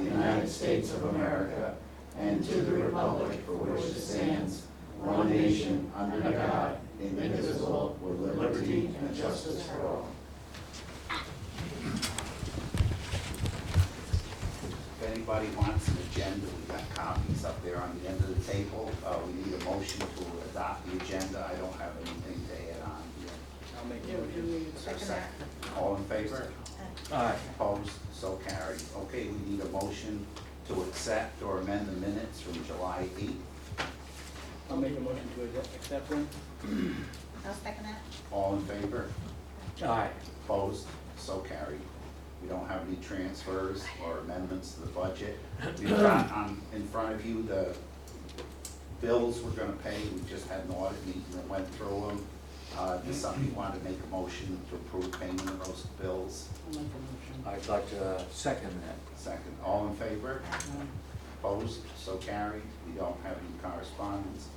the United States of America and to the republic for which it stands, one nation, under God, indivisible, with liberty and justice for all. If anybody wants an agenda, we've got copies up there on the end of the table. We need a motion to adopt the agenda. I don't have anything to add on here. I'll make a motion. Second. All in favor? Aye. Opposed? So carried. Okay, we need a motion to accept or amend the minutes from July 8th. I'll make a motion to accept them. I'll second that. All in favor? Aye. Opposed? So carried. We don't have any transfers or amendments to the budget. We've got in front of you the bills we're gonna pay. We just had an audit meeting that went through them. Does somebody want to make a motion to approve payment of those bills? I'll make a motion. I'd like to second that. Second. All in favor? Opposed? So carried. We don't have any correspondence.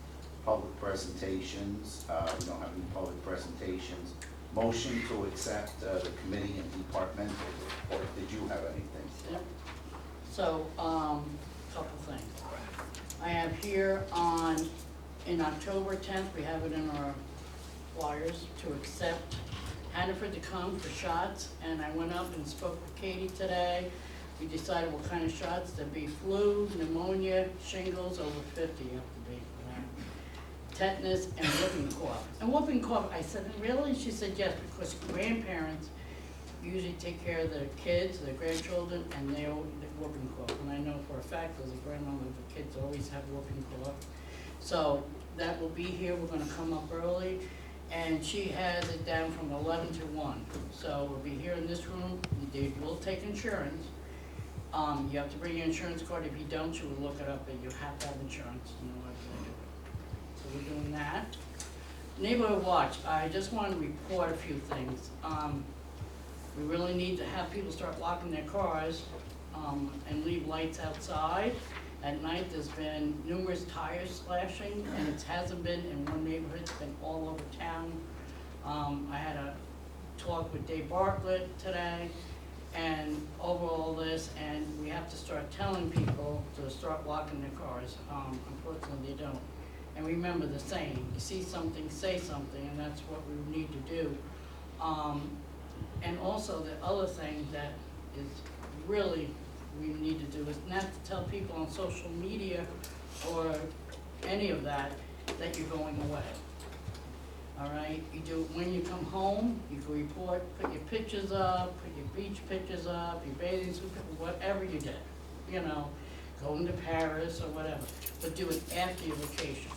Public presentations, we don't have any public presentations. Motion to accept the committee and departmental report. Did you have anything? Yep. So, couple things. I have here in October 10th, we have it in our flyers to accept Hannaford to come for shots, and I went up and spoke with Katie today. We decided what kind of shots. There'd be flu, pneumonia, shingles, over 50 you have to be for that. Tetanus and whooping cough. And whooping cough, I said, really? She said, yes, because grandparents usually take care of their kids, their grandchildren, and they always get whooping cough. And I know for a fact, as a grandmother, the kids always have whooping cough. So that will be here. We're gonna come up early. And she has it down from 11 to 1. So we'll be here in this room. They will take insurance. You have to bring your insurance card. If you don't, you will look it up, but you have to have insurance in order to do it. So we're doing that. Neighborhood watch. I just want to report a few things. We really need to have people start locking their cars and leave lights outside. At night, there's been numerous tire slashing, and it hasn't been in one neighborhood, it's been all over town. I had a talk with Dave Bartlett today, and over all this, and we have to start telling people to start locking their cars. Unfortunately, they don't. And remember the saying, you see something, say something, and that's what we need to do. And also, the other thing that is really we need to do is not to tell people on social media or any of that that you're going away. All right, you do it when you come home. You can report, put your pictures up, put your beach pictures up, your bathing suit, whatever you did. You know, going to Paris or whatever, but do it after your vacation.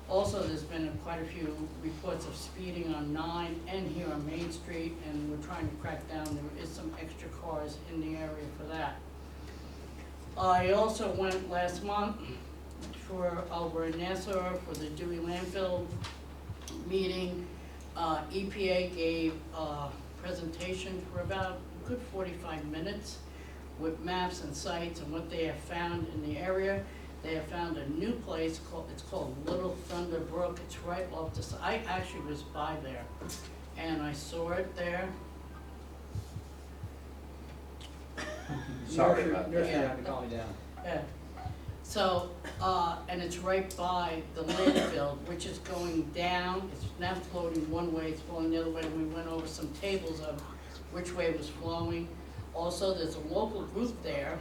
Also, there's been quite a few reports of speeding on 9 and here on Main Street, and we're trying to crack down. There is some extra cars in the area for that. I also went last month over in Nassau for the Dewey landfill meeting. EPA gave a presentation for about a good 45 minutes with maps and sites and what they have found in the area. They have found a new place it's called Little Thunder Brook. It's right off the side. I actually was by there and I saw it there. Sorry about Nursery that. had to call me down. Yeah. So, and it's right by the landfill, which is going down. It's not floating one way, it's flowing the other way. And we went over some tables of which way it was flowing. Also, there's a local group there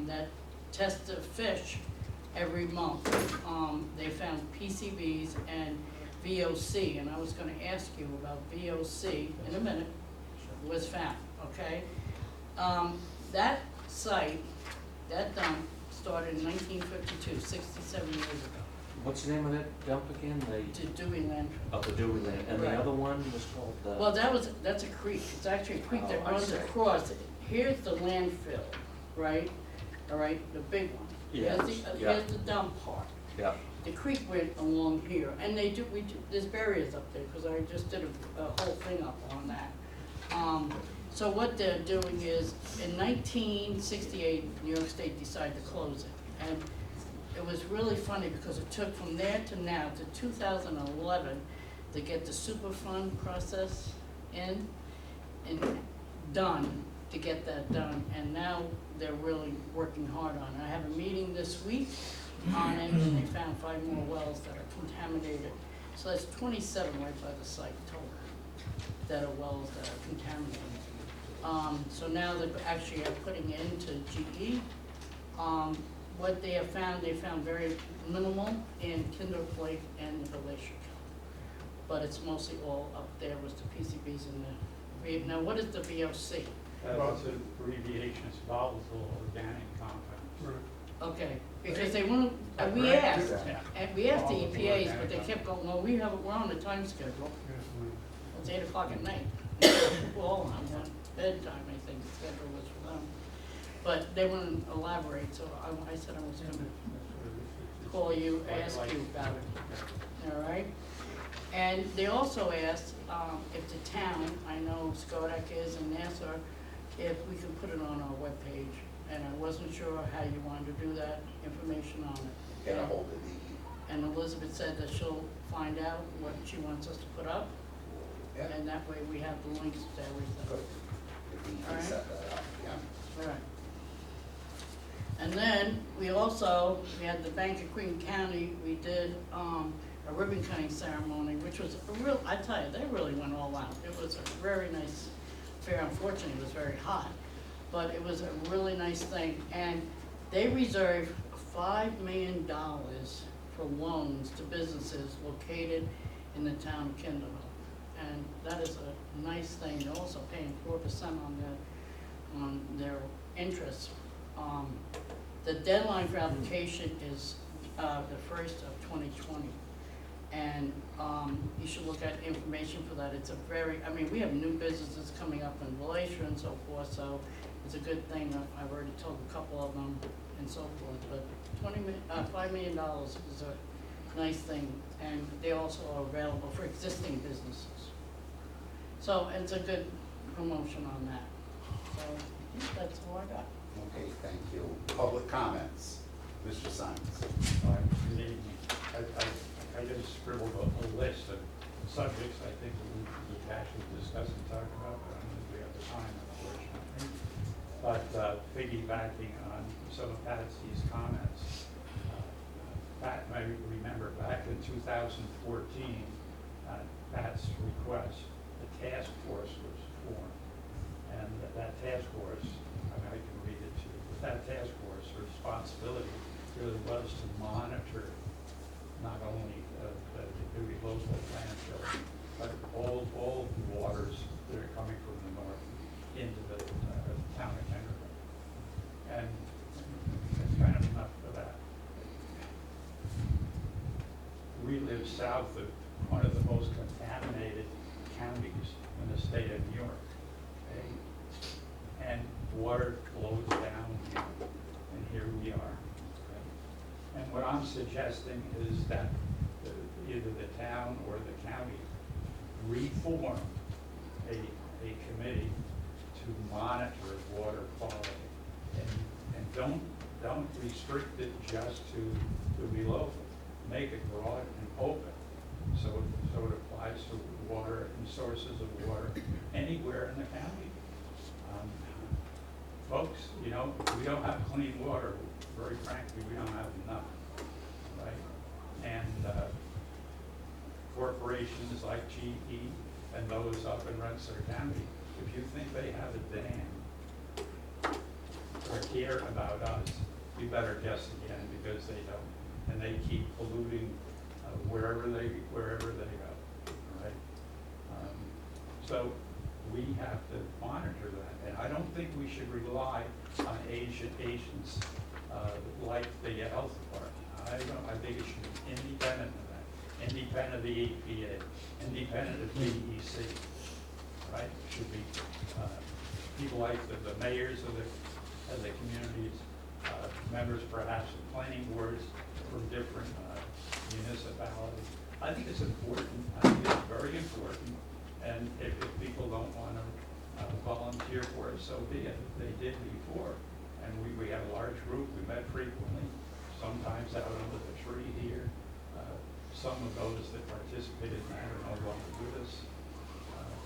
that tests the fish every month. They found PCBs and VOC, and I was gonna ask you about VOC in a minute, was found, okay? That site, that dump, started in 1952, 67 years ago, What's the name of that dump again? to Dewey landfill. The Dewey Land. And Right. the other one was called the? Well, that's a creek. It's actually a creek that Oh, I runs see. across. Here's the landfill, right? All right, the big one. Yes, yeah. Here's the dump part. Yeah. The creek went along here, and there's barriers up there, because I just did a whole thing up on that. So what they're doing is, in 1968, New York State decided to close it. And it was really funny, because it took from there to now, to 2011, to get the Superfund process in and done, to get that done, and now they're really working hard on it. I have a meeting this week on it, and they found 5 more wells that are contaminated. So that's 27 right by the site total, that are wells that are contaminated. So now they're actually putting it into GE. What they found very minimal in Kindle Lake and the Glacier. But it's mostly all up there with the PCBs in the, now what is the VOC? That's an abbreviation, it's volatile organic compounds. Okay, because they won't, we Right. asked, Yeah. and we asked the Volatile EPAs, but organic they kept going, well, we're on a time schedule. Mm-hmm. It's 8 o'clock at night. Well, I'm on bedtime, I think the schedule was for them. But they wouldn't elaborate, so I said I was gonna call you, ask you about it, all right? And they also asked, if the town, I know Skodak is and Nassau, if we could put it on our webpage. And I wasn't sure how you wanted to do that, information on it. Get a hold of the, And Elizabeth said that she'll find out what she wants us to put up, yeah, and that way we have the links to everything. good. If we All can right. set that up, yeah. Right. And then we had the Bank of Queen County, we did a ribbon cutting ceremony, which was a real, I tell you, they really went all out. It was a very nice fair. Unfortunately, it was very hot, but it was a really nice thing. And they reserved $5 million for loans to businesses located in the town of Kindle. And that is a nice thing. They're also paying 4% on their interest. The deadline for application is the 1st of 2020. And you should look at information for that. It's a very, I mean, we have new businesses coming up in Glacier and so forth, so it's a good thing. I've already told a couple of them and so forth, but $5 million is a nice thing, and they also are available for existing businesses. So it's a good promotion on that. So I think that's all I got. Okay, thank you. Public comments, Mr. Simons. Good evening. I just scribbled a list of subjects I think that we could actually discuss and talk about, but I don't think we have the time, unfortunately. But piggybacking on some of Patsy's comments, Pat may remember back in 2014, Pat's request, the task force was formed. And that task force, I can read it to you, but that task force responsibility really was to monitor not only the Dewey local landfill, but all the waters that are coming from the north into the town of Kendall. And that's kind of enough for that. We live south of one of the most contaminated counties in the state of New York. Okay? And water flows down here, and here we are. Okay? And what I'm suggesting is that either the town or the county reform a committee to monitor water quality, and don't restrict it just to below. Make it broad and open, so it applies to water and sources of water anywhere in the county. Folks, you know, we don't have clean water. Very frankly, we don't have enough, right? And corporations like GE and those up in Rensselaer County, if you think they have a dam or care about us, you better guess again, because they don't. And they keep polluting wherever they go, right? So we have to monitor that, and I don't think we should rely on agents like the health department. I think it should be independent of that, independent of the EPA, independent of DEC, right? It should be people like the mayors of the communities, members perhaps of planning boards from different municipalities. I think it's important. I think it's very important. And if people don't want to volunteer for it, so be it. They did before. And we had a large group. We met frequently, sometimes out under the tree here. Some of those that participated in that are no longer with us,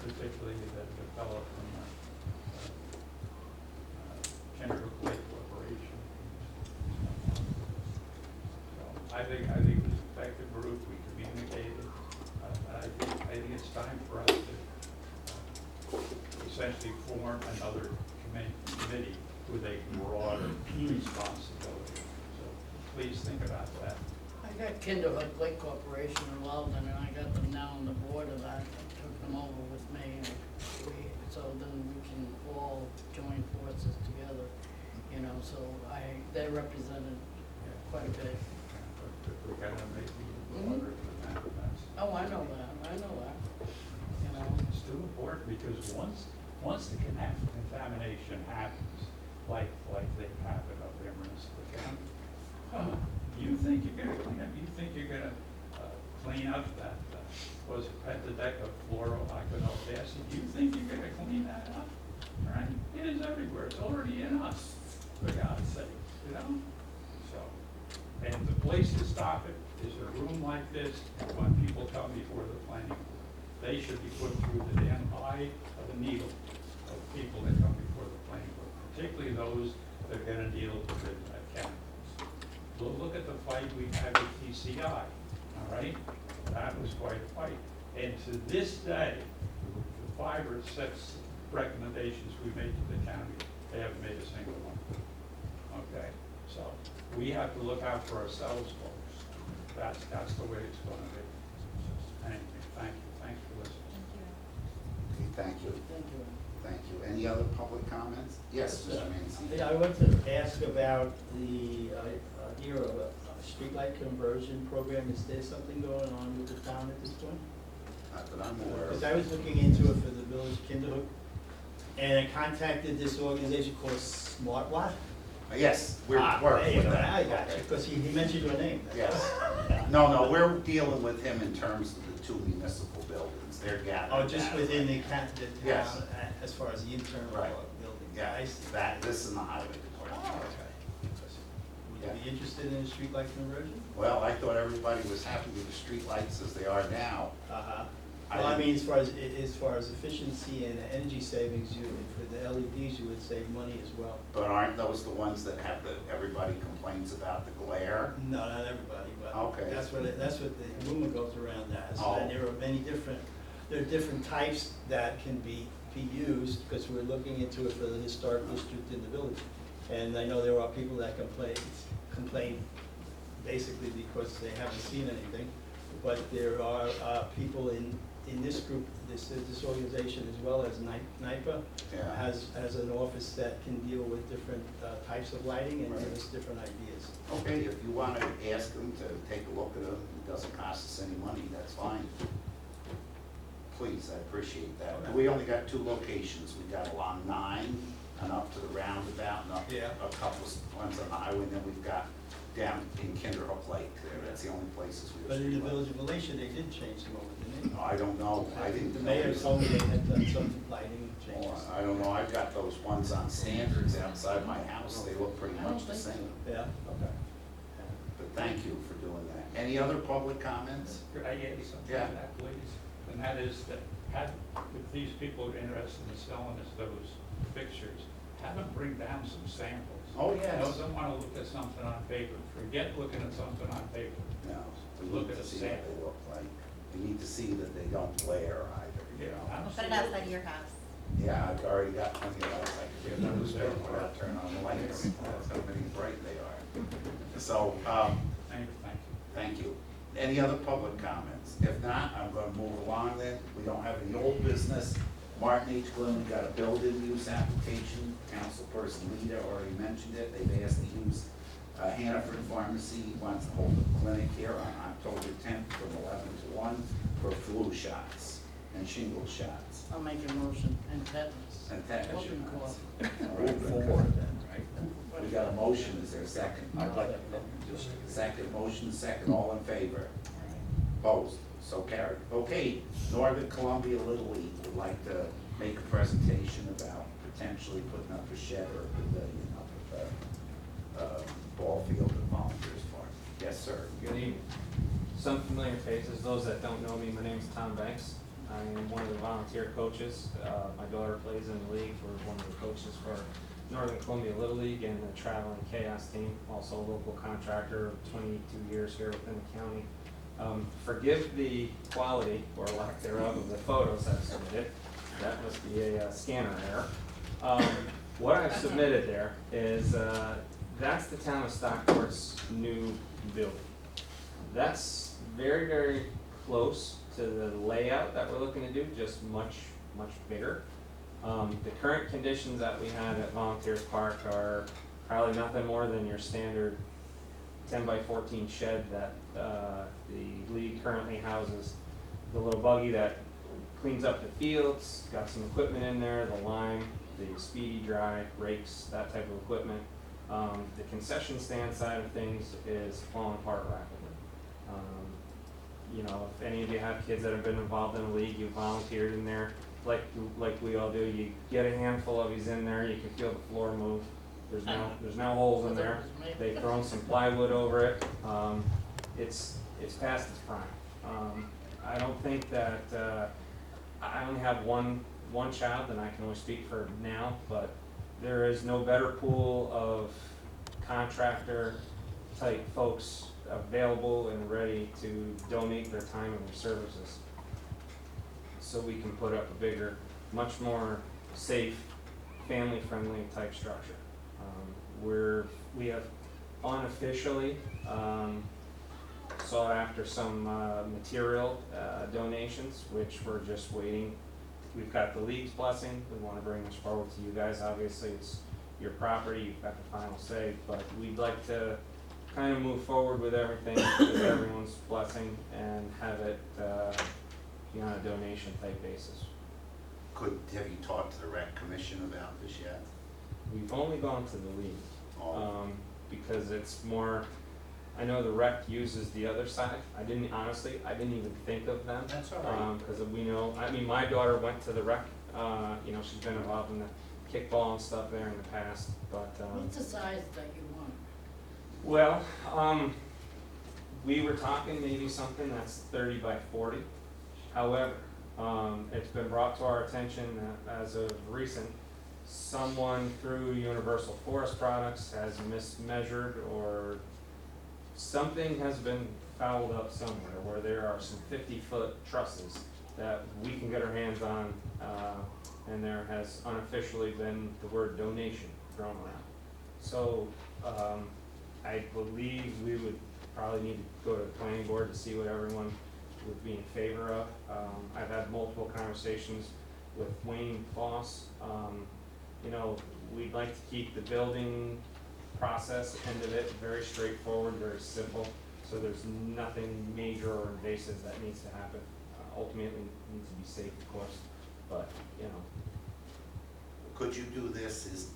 particularly the fellow from form another committee with a broader responsibility. So please think about that. I got Kinderhook Lake Corporation involved in it, I got them now on the board of that, I took them over with me, and so then we can all join forces together, you know, so they represented quite a bit. But we gotta make it broader than that. That's- Oh, I know that, you know. It's too important, because once the contamination happens, like they happen up there in Rensselaer County, you think you're gonna clean up, you think you're gonna clean up that, was it pentadecafluoroalkyl acid, you think you're gonna clean that up, right? It is everywhere, it's already in us, for God's sake, you know? So, and the place to stop it is a room like this, when people come before the planning board. They should be put through the damn eye of the needle of people that come before the planning board, particularly those that are gonna deal with chemicals. Look at the fight we had with TCI, all right? That was quite a fight. And to this day, the 5 or 6 recommendations we made to the county, they haven't made a single one. Okay, so we have to look out for ourselves, folks. That's the way it's gonna be. Thanks for listening. Okay, thank you, Thank you. thank you. Any other public comments? Yes, Mr. Mancini. Yeah, I want to ask about the streetlight conversion program. Is there something going on with the town at this point? Not that I'm aware Because of. I was looking into it for the village Kinderhook, and I contacted this organization called SmartWatt. Yes, we're There you with go. that. I got you, Okay. because he mentioned your name. Yes. No, we're dealing with him in terms of the 2 municipal buildings. They're gathering. Oh, just data. within the town, Yes. as far as the internal Right. building. Yeah, I see. this in the highway Oh, department. okay. Would Yeah. you be interested in a streetlight conversion? Well, I thought everybody was happy with the streetlights as they are now. Uh-huh. I Well, I didn't- mean, as far as efficiency and energy savings, for the LEDs, you would save money as well. But aren't those the ones that have everybody complains about the glare? No, not everybody, but Okay. that's what the rumor goes around as. Oh. And there are different types that can be used, because we're looking into it for the historic district in the village. And I know there are people that complain basically because they haven't seen anything. But there are people in this group, this organization, as well as NIPA, Yeah. has an office that can deal with different types of lighting and give Right. us different ideas. Okay, if you want to ask them to take a look at them, it doesn't cost us any money, that's fine. Please, I appreciate that. Okay. We only got 2 locations. We got along 9 and up to the roundabout and up Yeah. a couple of ones on the highway, and then we've got down in Kinderhook Lake there. That's the only places we have. But in the streetlights. village of Alicia, they did change them over, didn't they? I don't know, I didn't. The mayor told me they had done some lighting changes. Oh, I don't know, I've got those ones on standards outside my house, they look pretty much the same. Yeah, okay. But thank you for doing that. Any other public comments? Could I add something to Yeah. that, please? And that is that, if these people are interested in selling us those fixtures, have them bring down some samples. Oh, yes. I don't want to look at something on paper, forget looking at something on paper. No, we Look need at to the see what sample. they look like. We need to see that they don't glare either, you know? I don't Put it see outside your house. Yeah, I've already got plenty of lights, I can get those there without turning on the lights, that's how many bright they are. So, thank you. Any other public comments? If not, I'm gonna move along then. We don't have any old business. Martin H. Glynn got a building use application. Councilperson Lita already mentioned it. They've asked to use Hannaford Pharmacy, wants to hold a clinic here on October 10th from 11 to 1 for flu shots and shingle shots. I'll make a motion and tetanus. And tetanus Open shots. call. Move forward then, right? We got a motion, is there a second? I'd like to just, Second, motion second, all in favor? Opposed, so carried. Okay, Northern Columbia Little League would like to make a presentation about potentially putting up a shed or a pavilion up at the ball field at Volunteers Park. Yes, sir. Good evening. Some familiar faces, those that don't know me, my name's Tom Banks. I am one of the volunteer coaches. My daughter plays in the league. We're one of the coaches for Northern Columbia Little League and the Traveling Chaos Team, also a local contractor, 22 years here within the county. Forgive the quality, or lack thereof, of the photos I've submitted. That must be a scanner error. What I've submitted there is, that's the town of Stockport's new building. That's very, very close to the layout that we're looking to do, just much, much bigger. The current conditions that we had at Volunteers Park are probably nothing more than your standard 10 by 14 shed that the league currently houses. The little buggy that cleans up the fields, got some equipment in there, the lime, the speedy dry, rakes, that type of equipment. The concession stand side of things is falling apart rapidly. You know, if any of you have kids that have been involved in a league, you volunteered in there, like we all do, you get a handful of these in there, you can feel the floor move. There's no holes in there. They've thrown some plywood over it. It's past its prime. I don't think that, I only have one child, and I can only speak for now, but there is no better pool of contractor type folks available and ready to donate their time and their services, so we can put up a bigger, much more safe, family-friendly type structure. We have unofficially sought after some material donations, which we're just waiting. We've got the league's blessing. We want to bring this forward to you guys. Obviously, it's your property. You've got the final say, but we'd like to kind of move forward with everything with everyone's blessing and have it be on a donation type basis. Have you talked to the rec commission about this yet? We've only gone to the league, Oh. because it's more, I know the rec uses the other side. I didn't even think of them. That's all right. Cause we know, I mean, my daughter went to the rec, you know, she's been involved in the kickball and stuff there in the past, but, What's the size that you want? well, we were talking maybe something that's 30 by 40. However, it's been brought to our attention that as of recent, someone through Universal Forest Products has mismeasured, or something has been fouled up somewhere where there are some 50-foot trusses that we can get our hands on, and there has unofficially been the word donation thrown around. So, I believe we would probably need to go to the planning board to see what everyone would be in favor of. I've had multiple conversations with Wayne Foss. You know, we'd like to keep the building process end of it very straightforward, very simple, so there's nothing major or invasive that needs to happen. Ultimately, it needs to be safe, of course, but, you know. Could you do this, is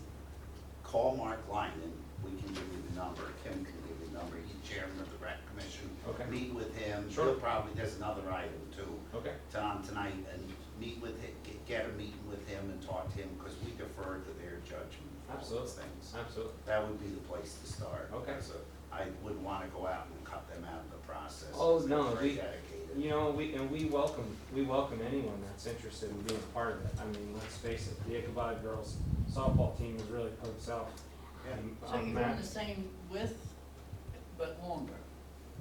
call Mark Lyman, we can give you the number, Kim can give you the number, he's chairman of the rec commission. Okay. Meet with him, Sure. he'll probably, there's another item too, Okay. tonight, and meet with him, get a meeting with him and talk to him, because we defer to their judgment for all Absolutely. those things. Absolutely. That would be the place to start. Okay. because, I wouldn't wanna go out and cut them out of the process. Oh, because no, they're very we- dedicated. You know, we welcome anyone that's interested in being a part of it. I mean, let's face it, the Ichabod girls softball team has really put itself So on you map. want the same width, but longer?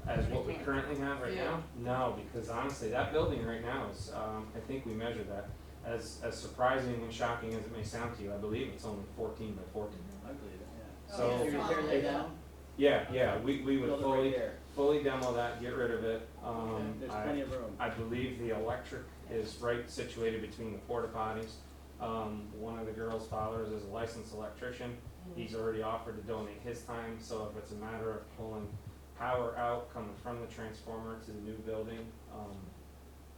As what we currently have right Yeah. now? No, because honestly, that building right now is, I think we measured that. As surprising and shocking as it may sound to you, I believe it's only 14 by 14. I believe it, yeah. So- Oh, you're gonna tear that down? Yeah, we would Build it right there. fully demo that, get rid of it. Okay, There's plenty of room. I believe the electric is right situated between the porta potties. One of the girls' fathers is a licensed electrician. He's already offered to donate his time, so if it's a matter of pulling power out coming from the transformer to the new building,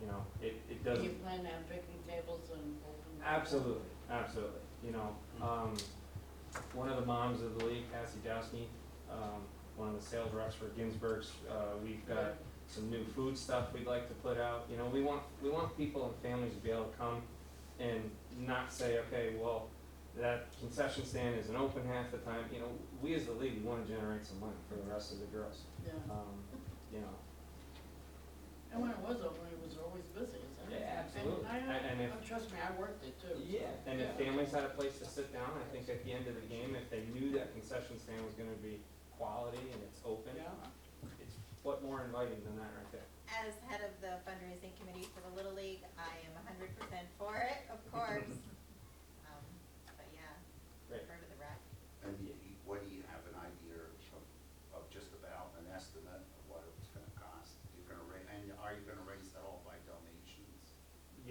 you know, it Do doesn't. you plan to have picnic tables and open? Absolutely, you know, one of the moms of the league, Cassie Dowski, one of the sales reps for Ginsburg's, we've got some new food stuff we'd like to put out. You know, we want people and families to be able to come and not say, okay, well, that concession stand isn't open half the time. You know, we as the league, we wanna generate some money for the rest of the girls, Yeah, you know. and when it was open, it was always busy, isn't it? Yeah, absolutely. And And if- trust me, I worked it too. Yeah, and if families had a place to sit down, I think at the end of the game, if they knew that concession stand was gonna be quality and it's open, Yeah. it's what more inviting than that right there. As head of the fundraising committee for the Little League, I am 100% for it, of course. But yeah,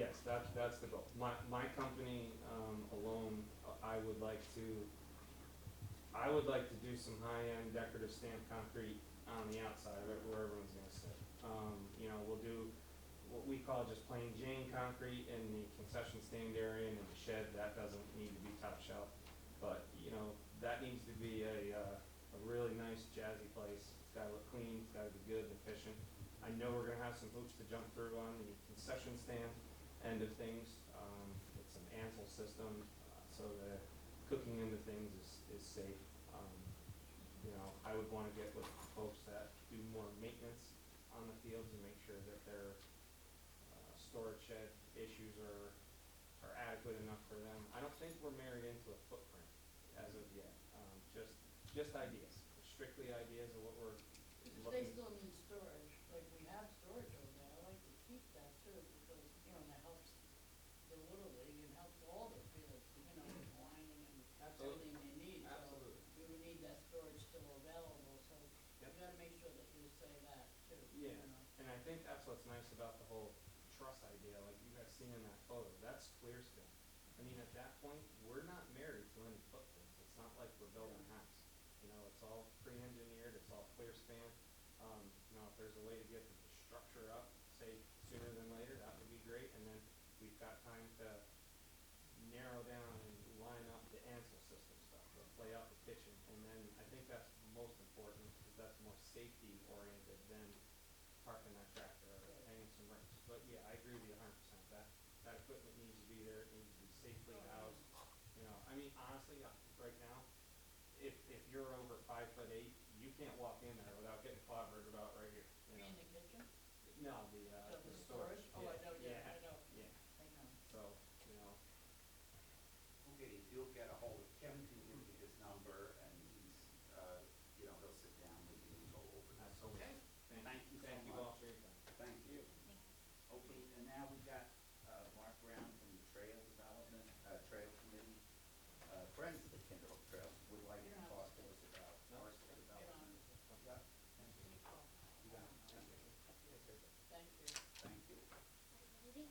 Yes, that's the goal. My company, alone, I would like to do some high-end decorative stamped concrete on the outside of it where everyone's gonna sit. You know, we'll do what we call just plain Jane concrete in the concession stand area and in the shed. That doesn't need to be top shelf. But, you know, that needs to be a really nice jazzy place. It's gotta look clean, it's gotta be good, efficient. I know we're gonna have some hoops to jump through on the concession stand end of things. It's an Ansel system, so the cooking into things is safe. You know, I would wanna get with folks that do more maintenance on the fields and make sure that their storage shed issues are adequate enough for them. I don't think we're married into a footprint as of yet, just ideas, strictly ideas of what we're Because looking. they still need storage, like we have storage over there, I like to keep that too, because, you know, that helps the Little League and helps all the fields, you know, with lining and Absolutely. everything they need, so Absolutely. we would need that storage still available, so you Yep. gotta make sure that you say that too, you Yeah, know. and I think that's what's nice about the whole truss idea, like you guys seen in that photo, that's clear span. I mean, at that point, we're not married to any footprints, it's not like we're building a house. You know, it's all pre-engineered, it's all clear span. You know, if there's a way to get the structure up, say sooner than later, that would be great, and then we've got time to narrow down and line up the Ansel system stuff, lay out the kitchen, and then I think that's most important, because that's more safety oriented than parking that tractor or hanging some rings. But yeah, I agree with you 100%, that equipment needs to be there, it needs to be safely housed. You know, I mean, honestly, right now, if you're over 5'8", you can't walk in there without getting clobbered about right here, you know? In the kitchen? No, So the storage. Oh, I know, yeah, I Yeah, know, yeah, I know. so, you know, Okay, if you'll get a hold of Kevin, can give you his number, and he's, you know, he'll sit down with you and go over this. absolutely. Okay? Thank you so Thank you much. all for your time. Thank you. Okay, and now we've got Mark Brown from the Trail Development, Trail Committee. Friends of the Kinderhook Trail would like to talk to us about parcel Get development. on. Yeah, thank you. You got it. Thank you. Thank you. Thank you. Meeting?